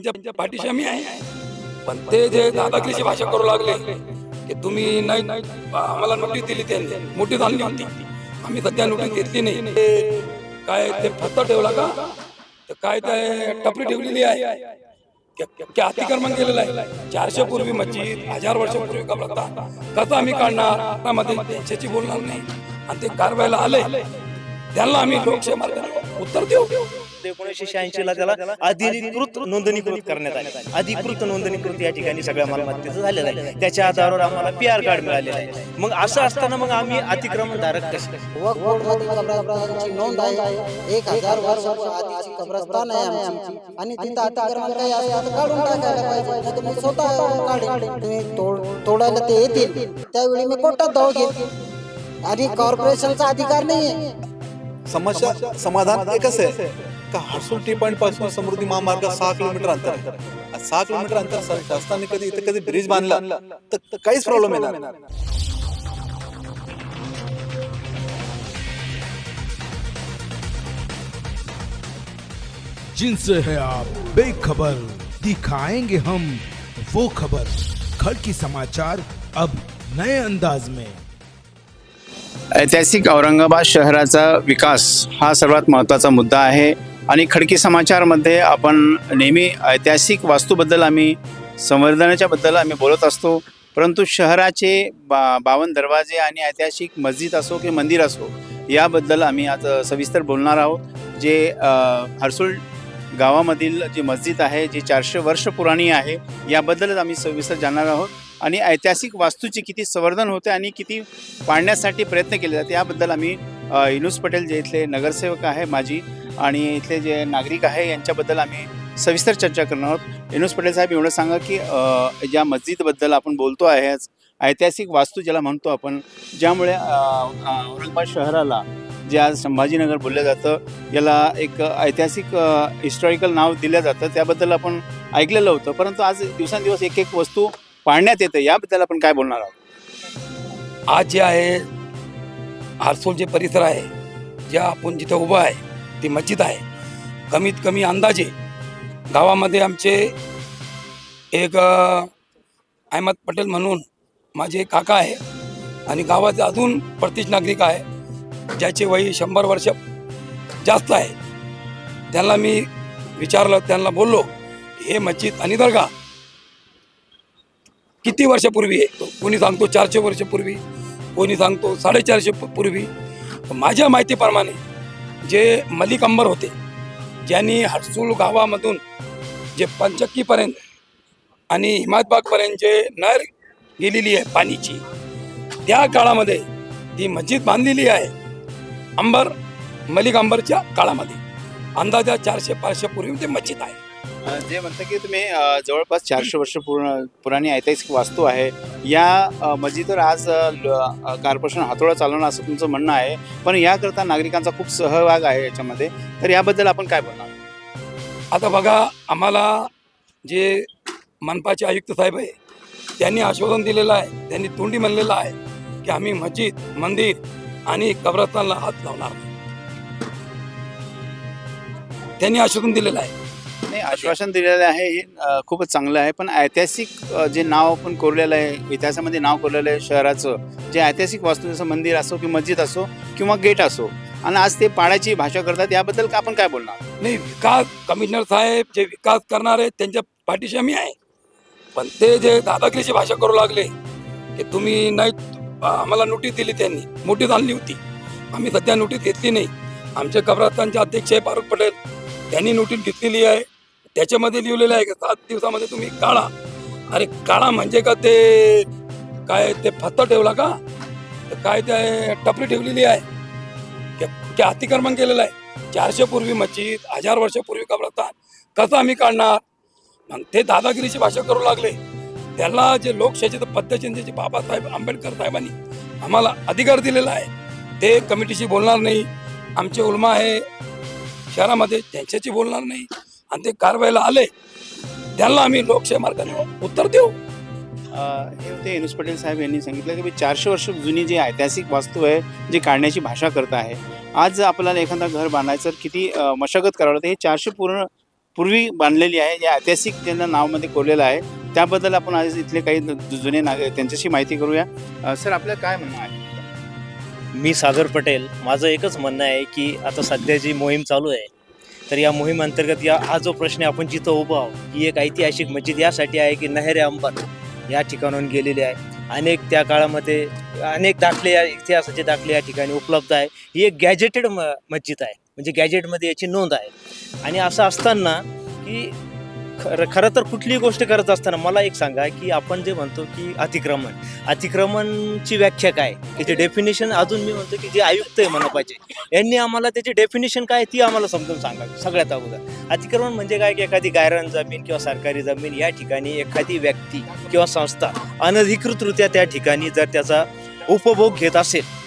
त्यांच्या पाठीशी आम्ही आहे. पण ते जे दादागिरीची भाषा करू लागले की तुम्ही नाही आम्हाला नोटीस दिली, त्यांनी नोटीस आणली होती, आम्ही सध्या नोटीस घेतली नाही, काय ते फत्ता ठेवला का, तर काय ते टपरी ठेवलेली आहे, क्या अतिक्रमण केलेलं आहे. 400 पूर्वी मस्जिद, 1000 वर्षापूर्वी कब्रस्तान कसं आम्ही काढणार? मध्ये त्यांच्याशी बोलणार नाही आणि ते कारवाईला आले, त्यांना आम्ही लोकशाही मार्गाने उत्तर देऊ. 1986 ला त्याला अधिकृत नोंदणीकृत करण्यात आले. अधिकृत नोंदणीकृत या ठिकाणी सगळ्या मालमत्तेचं झालेलं आहे. त्याच्या आधारावर आम्हाला PR कार्ड मिळालेलं आहे. मग असं असताना मग आम्ही अतिक्रमणधारक कसे? वक्फ बोर्डमध्ये कब्रस्तानाची नोंद आहे, 1000 वर्षापूर्वी आधीची कब्रस्तान आहे आमची, आणि तिथं अतिक्रमण काही असलं तर काढून टाकायला पाहिजे, नाही तर मी स्वतः काढेन. तुम्ही तोडायला ते येतील त्यावेळी मी कोर्टात धाव घेईन, आणि कॉर्पोरेशनचा अधिकार नाहीये. समस्या समाधान एकच आहे का हर्सुल टी पॉइंट पासून समृद्धी महामार्ग 6 किलोमीटर अंतर आहे. 6 किलोमीटर अंतर शासनाने कधी इथे कधी ब्रिज बांधला तर काहीच प्रॉब्लेम येणार नाही. जिनसे है आप बेखबर, दिखाएंगे हम वो खबर. खड़की समाचार अब नए अंदाज में. ऐतिहासिक औरंगाबाद शहराचा विकास हा सर्वात महत्त्वाचा मुद्दा आहे आणि खडकी समाचारमध्ये आपण नेहमी ऐतिहासिक वास्तूबद्दल आम्ही संवर्धनाच्या बद्दल आम्ही बोलत असतो, परंतु शहराचे 52 दरवाजे आणि ऐतिहासिक मस्जिद असो की मंदिर असो याबद्दल आम्ही आज सविस्तर बोलणार आहोत. जे हर्सुल गावामधील जी मस्जिद आहे जी 400 वर्ष पुराणी आहे याबद्दलच आम्ही सविस्तर जाणणार आहोत, आणि ऐतिहासिक वास्तूची किती संवर्धन होते आणि किती पाडण्यासाठी प्रयत्न केले जाते याबद्दल आम्ही युनुस पटेल जे इथले नगरसेवक आहे माजी आणि इथले जे नागरिक आहे यांच्याबद्दल आम्ही सविस्तर चर्चा करणार आहोत. युनुस पटेल साहेब, एवढं सांगा की ज्या मस्जिदबद्दल आपण बोलतो आहे, ऐतिहासिक वास्तू ज्याला म्हणतो आपण, ज्यामुळे औरंगाबाद शहराला जे आज संभाजीनगर बोललं जातं याला एक ऐतिहासिक हिस्टॉरिकल नाव दिलं जातं, त्याबद्दल आपण ऐकलेलं होतं, परंतु आज दिवसांदिवस एक एक वस्तू पाडण्यात येतं, याबद्दल आपण काय बोलणार आहोत? आज जे आहे हर्सुल जे परिसर आहे, ज्या आपण जिथे उभं आहे ती मस्जिद आहे. कमीत कमी अंदाजे गावामध्ये आमचे एक अहमद पटेल म्हणून माझे काका आहे, आणि गावाचे अजून प्रतिष्ठित नागरिक आहे ज्याचे वय 100 वर्ष जास्त आहे. त्यांना मी विचारलं, त्यांना बोललो हे मस्जिद आणि दर्गा किती वर्षापूर्वी आहे? कोणी सांगतो 400 वर्षापूर्वी, कोणी सांगतो 450 पूर्वी. माझ्या माहितीप्रमाणे जे मलिक अंबर होते, ज्यांनी हर्सुल गावामधून जे पंचक्कीपर्यंत आणि हिमायतबागपर्यंत जे नहर गेलेली आहे पाणीची, त्या काळामध्ये ती मस्जिद बांधलेली आहे. मलिक अंबरच्या काळामध्ये अंदाजा 400-500 पूर्वी ते मस्जिद आहे. जे म्हणतं की तुम्ही जवळपास 400 वर्ष पुराणी ऐतिहासिक वास्तू आहे, या मस्जिदवर आज कॉर्पोरेशन हातोडा चालवणं असं तुमचं म्हणणं आहे, पण याकरता नागरिकांचा खूप सहभाग आहे याच्यामध्ये, तर याबद्दल आपण काय बोलणार? आता बघा, आम्हाला जे मनपाचे आयुक्त साहेब आहे त्यांनी आश्वासन दिलेलं आहे, त्यांनी तोंडी म्हणलेलं आहे की आम्ही मस्जिद, मंदिर आणि कब्रस्तानला हात लावणार नाही. त्यांनी आश्वासन दिलेलं आहे. नाही, आश्वासन दिलेलं आहे हे खूपच चांगलं आहे, पण ऐतिहासिक जे नाव आपण कोरलेलं आहे, इतिहासामध्ये नाव कोरलेलं आहे शहराचं, जे ऐतिहासिक वास्तू जसं मंदिर असो की मस्जिद असो किंवा गेट असो, आणि आज ते पाडायची भाषा करतात, याबद्दल आपण काय बोलणार? नाही, विकास कमिशनर साहेब जे विकास करणार आहेत त्यांच्या पाठीशी आम्ही आहे, पण ते जे दादागिरीची भाषा करू लागले की तुम्ही नाही आम्हाला नोटीस दिली, त्यांनी नोटीस आणली होती, आम्ही सध्या नोटीस घेतली नाही. आमचे कब्रस्तानचे अध्यक्ष आहे फारुख पटेल, त्यांनी नोटीस घेतलेली आहे, त्याच्यामध्ये लिहिलेलं आहे की 7 दिवसामध्ये तुम्ही काढा. अरे काढा म्हणजे का ते काय ते फत्ता ठेवला का, तर काय ते टपरी ठेवलेली आहे, की अतिक्रमण केलेलं आहे. 400 पूर्वी मस्जिद, 1000 वर्षापूर्वी कब्रस्तान कसं आम्ही काढणार? मग ते दादागिरीची भाषा करू लागले. त्यांना जे लोकशाहीच्या पद्धतीने जे बाबासाहेब आंबेडकर साहेबांनी आम्हाला अधिकार दिलेला आहे, ते कमिटीशी बोलणार नाही. आमचे उलमा आहे शहरामध्ये, त्यांच्याशी बोलणार नाही, आणि ते कारवाईला आले, त्यांना आम्ही लोकशाही मार्गाने उत्तर देऊ. हे होते युनुस पटेल साहेब यांनी सांगितलं की 400 वर्ष जुनी जी ऐतिहासिक वास्तू आहे जी काढण्याची भाषा करत आहे, आज आपल्याला एखादा घर बांधायचं किती मशागत करावं लागतं, हे 400 पूर्वी बांधलेली आहे, या ऐतिहासिक त्यांना नावामध्ये कोरलेलं आहे. त्याबद्दल आपण आज इथले काही जुने त्यांच्याशी माहिती करूया. सर, आपलं काय म्हणणं आहे? मी सागर पटेल. माझं एकच म्हणणं आहे की आता सध्या जी मोहीम चालू आहे, तर या मोहीम अंतर्गत हा जो प्रश्न आपण जिथं उभा आहोत, ही एक ऐतिहासिक मस्जिद यासाठी आहे की नहेरे अंबर या ठिकाणाहून गेलेले आहे. अनेक त्या काळामध्ये अनेक दाखले, इतिहासाचे दाखले या ठिकाणी उपलब्ध आहे. ही एक गॅजेटेड मस्जिद आहे, म्हणजे गॅजेटमध्ये याची नोंद आहे. आणि असं असताना की खरं तर कुठलीही गोष्ट करत असताना मला एक सांगा की आपण जे म्हणतो की अतिक्रमणची व्याख्या काय, त्याची डेफिनेशन अजून मी म्हणतो की जे आयुक्त आहे म्हणा पाहिजे, यांनी आम्हाला त्याची डेफिनेशन काय ती आम्हाला समजून सांगावी. सगळ्यात अगोदर अतिक्रमण म्हणजे काय की एखादी गायरान जमीन किंवा सरकारी जमीन या ठिकाणी एखादी व्यक्ती किंवा संस्था अनधिकृतरित्या त्या ठिकाणी जर त्याचा उपभोग घेत असेल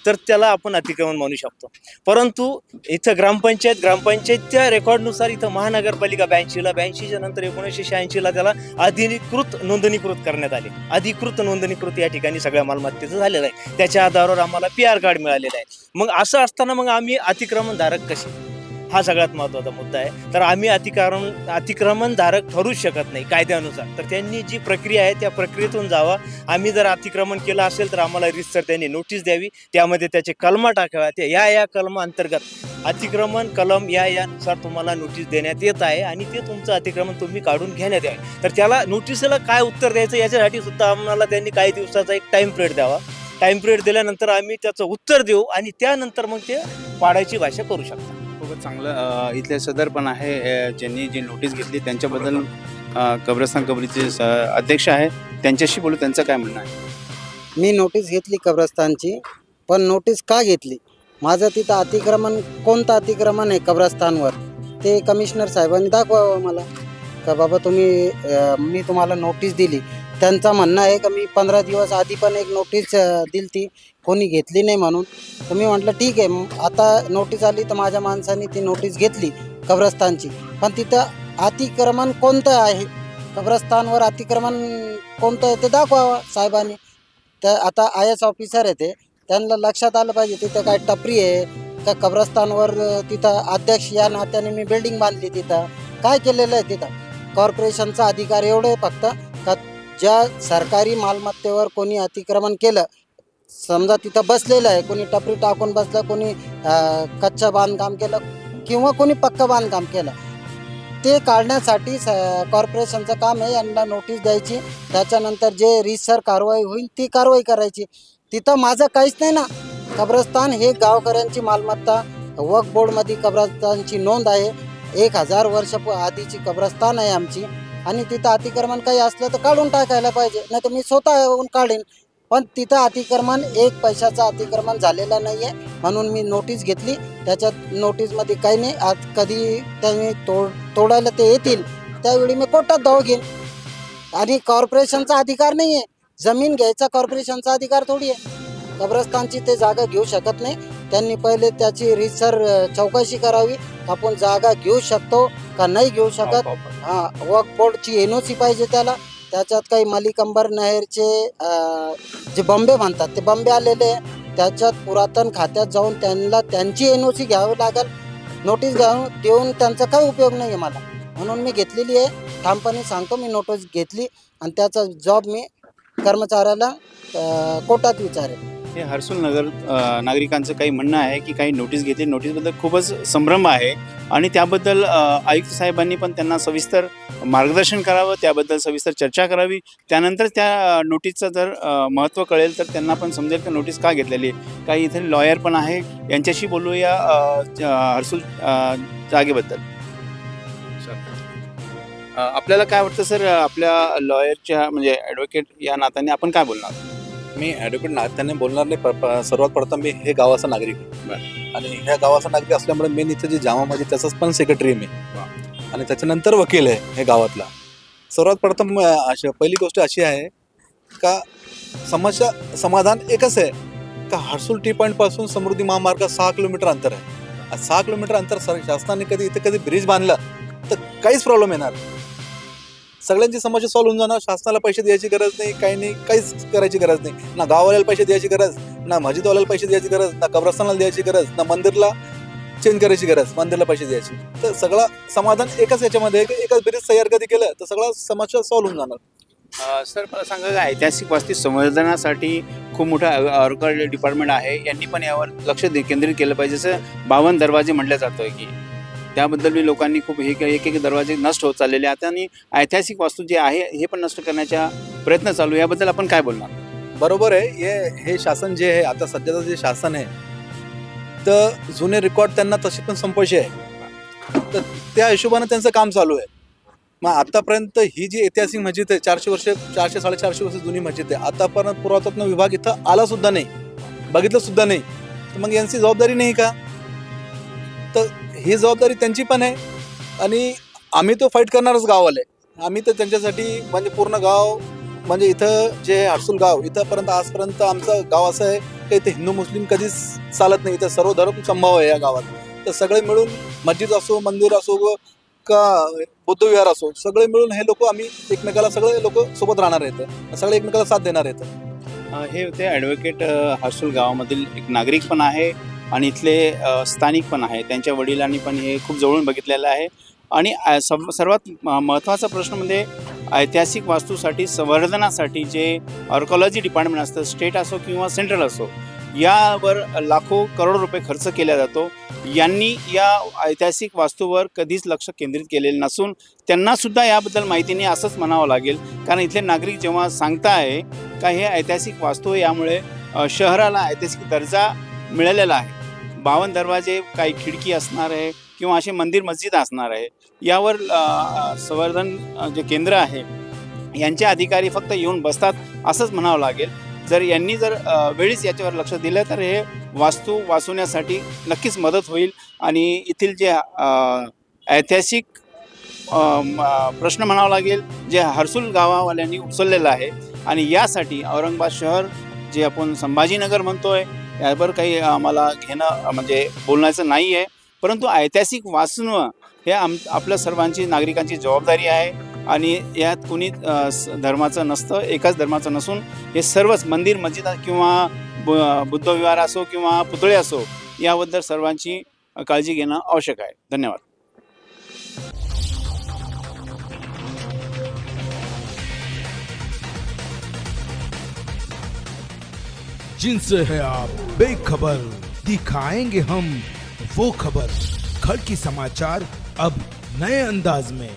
तर त्याला आपण अतिक्रमण म्हणू शकतो. परंतु इथं ग्रामपंचायतच्या रेकॉर्डनुसार इथं महानगरपालिका 82च्या नंतर 1986ला त्याला नोंदणीकृत करण्यात आले. अधिकृत नोंदणीकृत या ठिकाणी सगळ्या मालमत्तेचं झालेलं आहे. त्याच्या आधारावर आम्हाला PR कार्ड मिळालेलं आहे. मग असं असताना मग आम्ही अतिक्रमणधारक कसे, हा सगळ्यात महत्त्वाचा मुद्दा आहे. तर आम्ही अतिक्रमणधारक ठरू शकत नाही कायद्यानुसार. तर त्यांनी जी प्रक्रिया आहे त्या प्रक्रियेतून जावा. आम्ही जर अतिक्रमण केलं असेल तर आम्हाला रीतसर त्यांनी नोटीस द्यावी, त्यामध्ये त्याचे कलम टाकाव्या. ते या कलमा अंतर्गत अतिक्रमण कलम यानुसार तुम्हाला नोटीस देण्यात येत आहे आणि ते तुमचं अतिक्रमण तुम्ही काढून घेण्यात यावे. तर त्याला नोटीसला काय उत्तर द्यायचं याच्यासाठी सुद्धा आम्हाला त्यांनी काही दिवसाचा एक टाईम पिरियड द्यावा. टाईम पिरियड दिल्यानंतर आम्ही त्याचं उत्तर देऊ आणि त्यानंतर मग ते पाडायची भाषा करू शकता. खूपच चांगलं. इथले सदर पण आहे, ज्यांनी जी नोटीस घेतली त्यांच्याबद्दल कब्रस्तान कबरीचे अध्यक्ष आहे, त्यांच्याशी बोलू. त्यांचं काय म्हणणं आहे? मी नोटीस घेतली कब्रस्तानची, पण नोटीस का घेतली, माझं तिथं अतिक्रमण कोणतं अतिक्रमण आहे कब्रस्तानवर ते कमिशनर साहेबांनी दाखवावं मला. का बाबा मी तुम्हाला नोटीस दिली. त्यांचं म्हणणं आहे का मी 15 दिवस आधी पण एक नोटीस दिली ती, कोणी घेतली नाही म्हणून. तर मी म्हटलं ठीक आहे, आता नोटीस आली तर माझ्या माणसाने ती नोटीस घेतली कब्रस्तानची. पण तिथं अतिक्रमण कोणतं आहे, कब्रस्तानवर अतिक्रमण कोणतं आहे ते दाखवावं साहेबांनी. तर आता IS ऑफिसर आहे ते, त्यांना लक्षात आलं पाहिजे तिथं काय टपरी आहे का कब्रस्तानवर. तिथं अध्यक्ष या नात्याने मी बिल्डिंग बांधली, तिथं काय केलेलं आहे, तिथं कॉर्पोरेशनचा अधिकार एवढं आहे फक्त का ज्या सरकारी मालमत्तेवर कोणी अतिक्रमण केलं, समजा तिथं बसलेलं आहे, कोणी टपरी टाकून बसलं, कोणी कच्चं बांधकाम केलं किंवा कोणी पक्कं बांधकाम केलं, ते काढण्यासाठी कॉर्पोरेशनचं काम आहे. यांना नोटीस द्यायची, त्याच्यानंतर जे रीतसर कारवाई होईल ती कारवाई करायची. तिथं माझं काहीच नाही ना. कब्रस्तान हे गावकऱ्यांची मालमत्ता, वक्फ बोर्डमध्ये कब्रस्तानची नोंद आहे. 1000 वर्ष आधीची कब्रस्तान आहे आमची. आणि तिथं अतिक्रमण काही असलं तर काढून टाकायला पाहिजे, नाही तर मी स्वतः येऊन काढेन. पण तिथं अतिक्रमण 1 पैशाचं अतिक्रमण झालेलं नाही आहे, म्हणून मी नोटीस घेतली. त्याच्यात नोटीसमध्ये काही नाही. आज कधी त्यांनी तोडायला ते येतील त्यावेळी मी कोर्टात धाव घेईन. आणि कॉर्पोरेशनचा अधिकार नाही आहे, जमीन घ्यायचा कॉर्पोरेशनचा अधिकार थोडी आहे. कब्रस्तानची ते जागा घेऊ शकत नाही. त्यांनी पहिले त्याची रीतसर चौकशी करावी, आपण जागा घेऊ शकतो का नाही घेऊ शकत. वक्फ बोर्डची NOC पाहिजे त्याला. त्याच्यात काही मलिकंबर नहेरचे जे बंबे म्हणतात ते बंबे आलेले आहे. त्याच्यात पुरातन खात्यात जाऊन त्यांना त्यांची NOC घ्यावी लागेल. नोटीस देऊन त्यांचा काही उपयोग नाही आहे मला, म्हणून मी घेतलेली आहे. ठामपणे सांगतो, मी नोटीस घेतली आणि त्याचा जॉब मी कर्मचाऱ्याला कोर्टात विचारेल. हे हर्सुल नगर नागरिकांचं काही म्हणणं आहे की काही नोटीस घेतली, नोटीसबद्दल खूपच संभ्रम आहे आणि त्याबद्दल आयुक्त साहेबांनी पण त्यांना सविस्तर मार्गदर्शन करावं, त्याबद्दल सविस्तर चर्चा करावी. त्यानंतर त्या नोटीसचं जर महत्त्व कळेल तर त्यांना पण समजेल की नोटीस का घेतलेली आहे. काही इथे लॉयर पण आहे, यांच्याशी बोलूया हर्सुल जागेबद्दल. आपल्याला काय वाटतं सर, आपल्या लॉयरच्या म्हणजे ॲडव्होकेट या नात्याने आपण काय बोलणार? मी ॲडव्होकेट नात्याने बोलणार नाही. सर्वात प्रथम मी हे गावाचा नागरिक आहे आणि ह्या गावाचा नागरिक असल्यामुळे मी इथं जे जामा माझी त्याचाच पण सेक्रेटरी आहे मी आणि त्याच्यानंतर वकील आहे हे गावातला. सर्वात प्रथम पहिली गोष्ट अशी आहे का समस्या समाधान एकच आहे का हर्सुल टी पॉईंटपासून समृद्धी महामार्ग 6 किलोमीटर अंतर आहे. 6 किलोमीटर अंतर शासनाने कधी ब्रिज बांधला तर काहीच प्रॉब्लेम येणार, सगळ्यांची समस्या सॉल्व्ह होऊन जाणार. शासनाला पैसे द्यायची गरज नाही, काही नाही, काहीच करायची गरज नाही. ना गाववाल्याला पैसे द्यायची गरज, ना मस्जिदवाल्याला पैसे द्यायची गरज, ना कब्रस्तानाला द्यायची गरज, ना मंदिरला चेंज करायची गरज, मंदिरला पैसे द्यायची. तर सगळं समाधान एकाच याच्यामध्ये आहे की एकाच ब्रिज तयार कधी केलं तर सगळा समस्या सॉल्व्ह होऊन जाणार. सर मला सांगा का ऐतिहासिक वास्तू संवर्धनासाठी खूप मोठं आर्किओलॉजी डिपार्टमेंट आहे, यांनी पण यावर लक्ष केंद्रित केलं पाहिजे. जसं 52 दरवाजे म्हटलं जातं की त्याबद्दल बी लोकांनी खूप हे एक एक दरवाजे नष्ट होत चाललेले आहेत आणि ऐतिहासिक वास्तू जे आहे हे पण नष्ट करण्याचा प्रयत्न चालू आहे. याबद्दल आपण काय बोलणार? बरोबर आहे. हे शासन जे आहे आता सध्याचं जे शासन आहे तर जुने रेकॉर्ड त्यांना तसे पण संपवायचे आहे, तर त्या हिशोबानं त्यांचं काम चालू आहे. मग आतापर्यंत ही जी ऐतिहासिक मस्जिद आहे 400-450 वर्ष जुनी मस्जिद आहे, आतापर्यंत पुरातत्व विभाग इथं आला सुद्धा नाही, बघितलं सुद्धा नाही. तर मग यांची जबाबदारी नाही का? तर ही जबाबदारी त्यांची पण आहे आणि आम्ही तो फाईट करणारच गाववाले. आम्ही तर त्यांच्यासाठी म्हणजे पूर्ण गाव म्हणजे इथं जे हर्सुल गाव इथंपर्यंत आजपर्यंत आमचं गाव असं आहे की इथे हिंदू मुस्लिम कधीच चालत नाही. इथं सर्व धर्म संभाव आहे या गावात. तर सगळे मिळून मस्जिद असो, मंदिर असो का बुद्धविहार असो, सगळे मिळून हे लोक आम्ही एकमेकाला सगळे लोक सोबत राहणार आहेत, सगळे एकमेकाला साथ देणार आहेत. हे होते ॲडव्होकेट हर्सुल गावामधील एक नागरिक पण आहे आणि इथले स्थानिक पण आहे. त्यांच्या वडिलांनी पण हे खूप जवळून बघितलेलं आहे आणि सर्वात महत्त्वाचा प्रश्न म्हणजे ऐतिहासिक वास्तूसाठी संवर्धनासाठी जे आर्किओलॉजी डिपार्टमेंट असतं, स्टेट असो किंवा सेंट्रल असो, यावर लाखो करोडो रुपये खर्च केला जातो. यांनी या ऐतिहासिक वास्तूवर कधीच लक्ष केंद्रित केलेलं नसून त्यांनासुद्धा याबद्दल माहिती नाही असंच म्हणावं लागेल. कारण इथले नागरिक जेव्हा सांगताय का हे ऐतिहासिक वास्तू यामुळे शहराला ऐतिहासिक दर्जा मिळालेला आहे, 52 दरवाजे, काही खिडकी असणार आहे किंवा असे मंदिर मस्जिद असणार आहे, यावर संवर्धन जे केंद्र आहे यांचे अधिकारी फक्त येऊन बसतात असंच म्हणावं लागेल. जर यांनी वेळीच याच्यावर लक्ष दिलं तर हे वास्तू वाचवण्यासाठी नक्कीच मदत होईल आणि येथील जे ऐतिहासिक प्रश्न म्हणावा लागेल जे हर्सुल गावावाल्यांनी उचललेला आहे आणि यासाठी औरंगाबाद शहर जे आपण संभाजीनगर म्हणतोय यावर काही आम्हाला घेणं म्हणजे बोलण्याचं नाही आहे, परंतु ऐतिहासिक वाचणं हे आपल्या सर्वांची नागरिकांची जबाबदारी आहे आणि यात कोणी धर्माचं नसतं, एकाच धर्माचं नसून हे सर्वच मंदिर मस्जिद किंवा बुद्धविहार असो किंवा पुतळे असो याबद्दल सर्वांची काळजी घेणं आवश्यक आहे. धन्यवाद. जिनसे है आप बेखबर, दिखाएंगे हम वो खबर. खड़की समाचार अब नए अंदाज में.